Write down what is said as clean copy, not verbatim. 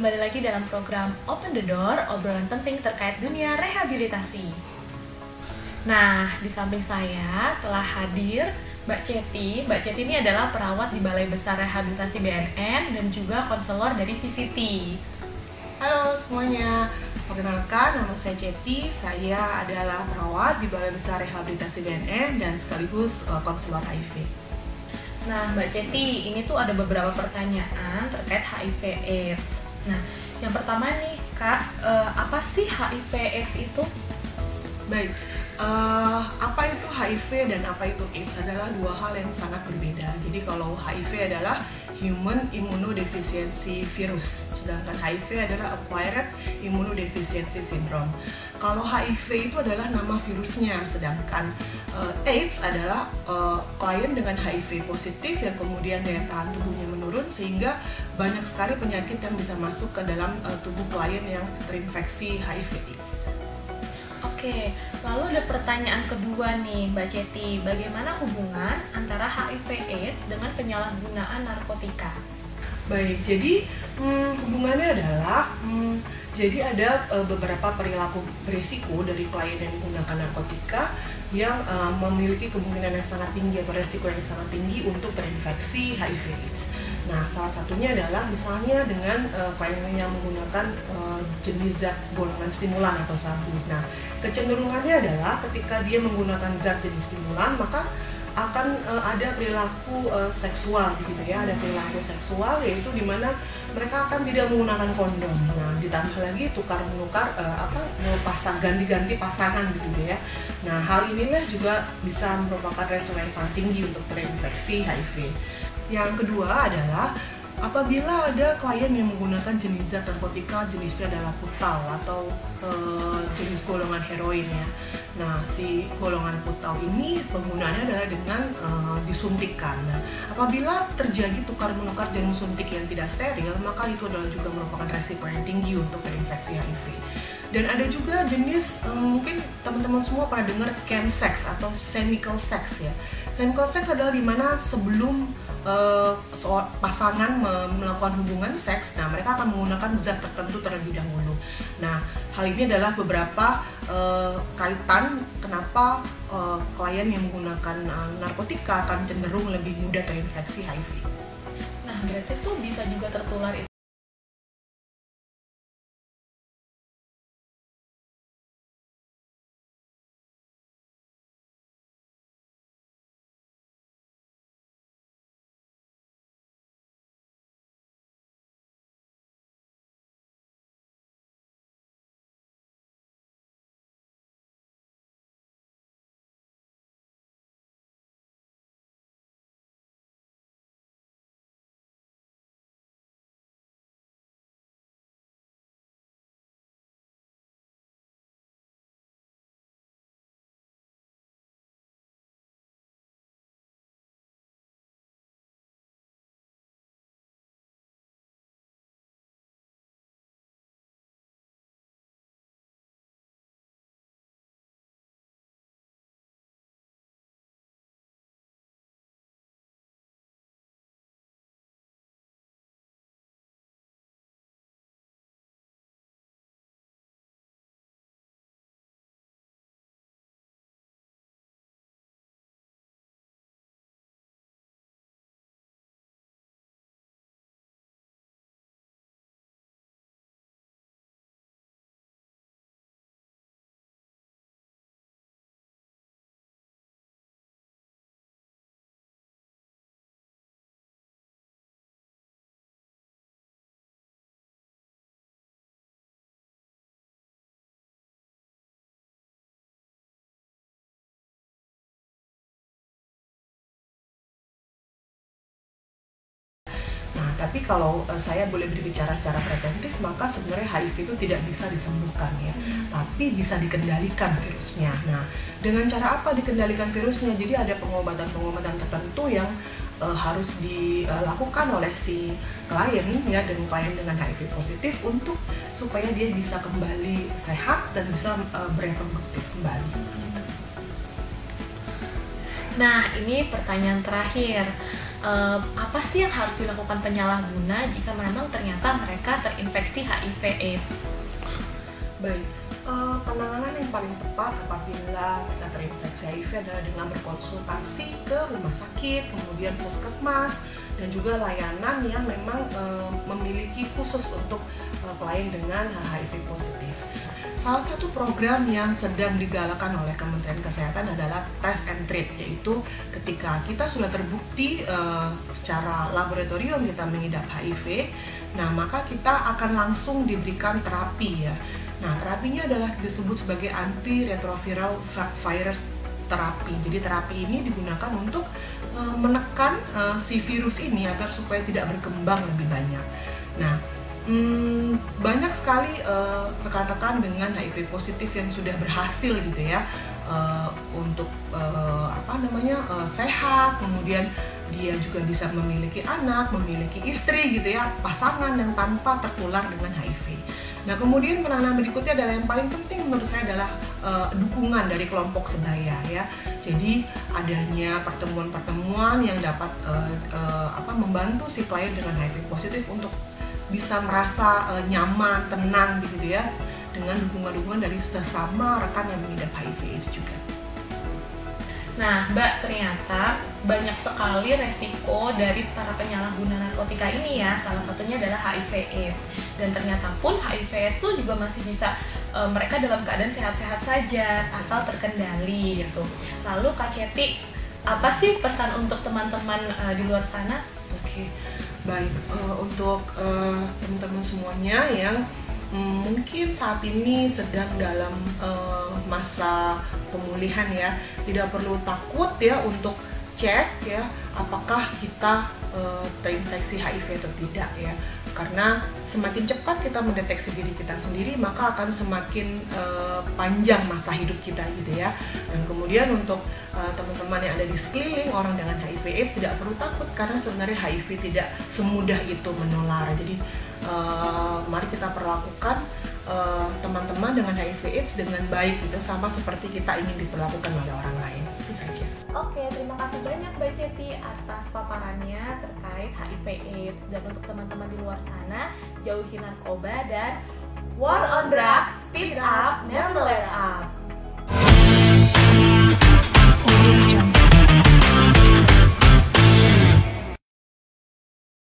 kembali lagi dalam program Open the Door, obrolan penting terkait dunia rehabilitasi. Nah, di samping saya telah hadir Mbak Ceti. Mbak Ceti ini adalah perawat di Balai Besar Rehabilitasi BNN dan juga konselor dari VCT. Halo semuanya, perkenalkan nama saya Ceti. Saya adalah perawat di Balai Besar Rehabilitasi BNN dan sekaligus konselor HIV. Nah, Mbak Ceti, ini tuh ada beberapa pertanyaan terkait HIV/AIDS. Nah, yang pertama nih, Kak, apa sih HIV/AIDS itu? Baik, apa itu HIV dan apa itu AIDS adalah dua hal yang sangat berbeda. Jadi kalau HIV adalah Human Immunodeficiency Virus, sedangkan HIV adalah Acquired Immunodeficiency Syndrome. Kalau HIV itu adalah nama virusnya, sedangkan AIDS adalah klien dengan HIV positif yang kemudian daya tahan tubuhnya menurun sehingga banyak sekali penyakit yang bisa masuk ke dalam tubuh klien yang terinfeksi HIV/AIDS. Oke, lalu ada pertanyaan kedua nih, Mbak Ceti. Bagaimana hubungan antara HIV/AIDS dengan penyalahgunaan narkotika? Baik, jadi hubungannya adalah jadi ada beberapa perilaku berisiko dari klien yang menggunakan narkotika yang memiliki kemungkinan yang sangat tinggi atau resiko yang sangat tinggi untuk terinfeksi HIV/AIDS. Nah, salah satunya adalah misalnya dengan klien yang menggunakan jenis zat golongan stimulan atau sabu. Nah, kecenderungannya adalah ketika dia menggunakan zat jenis stimulan, maka akan ada perilaku seksual gitu ya, ada perilaku seksual yaitu dimana mereka akan tidak menggunakan kondom. Nah, ditambah lagi tukar-menukar ganti-ganti pasangan gitu ya. Nah, hal inilah juga bisa merupakan resiko yang sangat tinggi untuk terinfeksi HIV. Yang kedua adalah apabila ada klien yang menggunakan jenis zat narkotika jenisnya adalah putal atau jenis golongan heroin ya. Nah, si golongan putal ini penggunaannya adalah dengan disuntikkan. Nah, apabila terjadi tukar-menukar jarum suntik yang tidak steril, maka itu adalah juga merupakan resiko yang tinggi untuk terinfeksi HIV. Dan ada juga jenis, mungkin teman-teman semua pernah dengar chemsex atau chemical sex ya. Chemical sex adalah dimana sebelum pasangan melakukan hubungan seks, nah mereka akan menggunakan zat tertentu terlebih dahulu. Nah, hal ini adalah beberapa kaitan kenapa klien yang menggunakan narkotika akan cenderung lebih mudah terinfeksi HIV. Nah, berarti tuh bisa juga tertular itu. Tapi kalau saya boleh berbicara secara preventif, maka sebenarnya HIV itu tidak bisa disembuhkan ya, tapi bisa dikendalikan virusnya. Nah, dengan cara apa dikendalikan virusnya? Jadi ada pengobatan-pengobatan tertentu yang harus dilakukan oleh si klien ya, dan klien dengan HIV positif untuk supaya dia bisa kembali sehat dan bisa bereproduktif kembali. Nah, ini pertanyaan terakhir. apa sih yang harus dilakukan penyalahguna jika memang ternyata mereka terinfeksi HIV/AIDS. Baik, penanganan yang paling tepat apabila kita terinfeksi HIV adalah dengan berkonsultasi ke rumah sakit, kemudian puskesmas, dan juga layanan yang memang memiliki khusus untuk klien dengan HIV positif. Salah satu program yang sedang digalakkan oleh Kementerian Kesehatan adalah test and treat, yaitu ketika kita sudah terbukti secara laboratorium kita mengidap HIV, nah maka kita akan langsung diberikan terapi ya. Nah, terapinya adalah disebut sebagai antiretroviral virus terapi. Jadi terapi ini digunakan untuk menekan si virus ini agar supaya tidak berkembang lebih banyak. Nah, banyak sekali rekan-rekan dengan HIV positif yang sudah berhasil gitu ya untuk sehat, kemudian dia juga bisa memiliki anak, memiliki istri gitu ya, pasangan yang tanpa tertular dengan HIV. Nah, kemudian penanganan berikutnya adalah yang paling penting menurut saya adalah dukungan dari kelompok sebaya ya. Jadi adanya pertemuan-pertemuan yang dapat membantu si klien dengan HIV positif untuk bisa merasa nyaman, tenang gitu ya, dengan dukungan-dukungan dari sesama rekan yang mengidap HIV/AIDS juga. Nah, Mbak, ternyata banyak sekali resiko dari para penyalahguna narkotika ini ya. Salah satunya adalah HIV/AIDS. Dan ternyata pun HIV/AIDS itu juga masih bisa mereka dalam keadaan sehat-sehat saja asal terkendali gitu. Lalu Kak Ceti, apa sih pesan untuk teman-teman di luar sana? Oke. Baik, untuk teman-teman semuanya yang mungkin saat ini sedang dalam masa pemulihan ya, tidak perlu takut ya untuk cek ya apakah kita terinfeksi HIV atau tidak ya, karena semakin cepat kita mendeteksi diri kita sendiri maka akan semakin panjang masa hidup kita gitu ya. Dan kemudian untuk teman-teman yang ada di sekeliling orang dengan HIV/AIDS tidak perlu takut karena sebenarnya HIV tidak semudah itu menular. Jadi mari kita perlakukan teman-teman dengan HIV/AIDS dengan baik gitu, sama seperti kita ingin diperlakukan oleh orang lain. Itu saja. Oke, terima kasih banyak Mbak Ceti atas paparannya terkait HIV/AIDS. Dan untuk teman-teman di luar sana, jauhi narkoba dan war on drugs, speed up, never let up.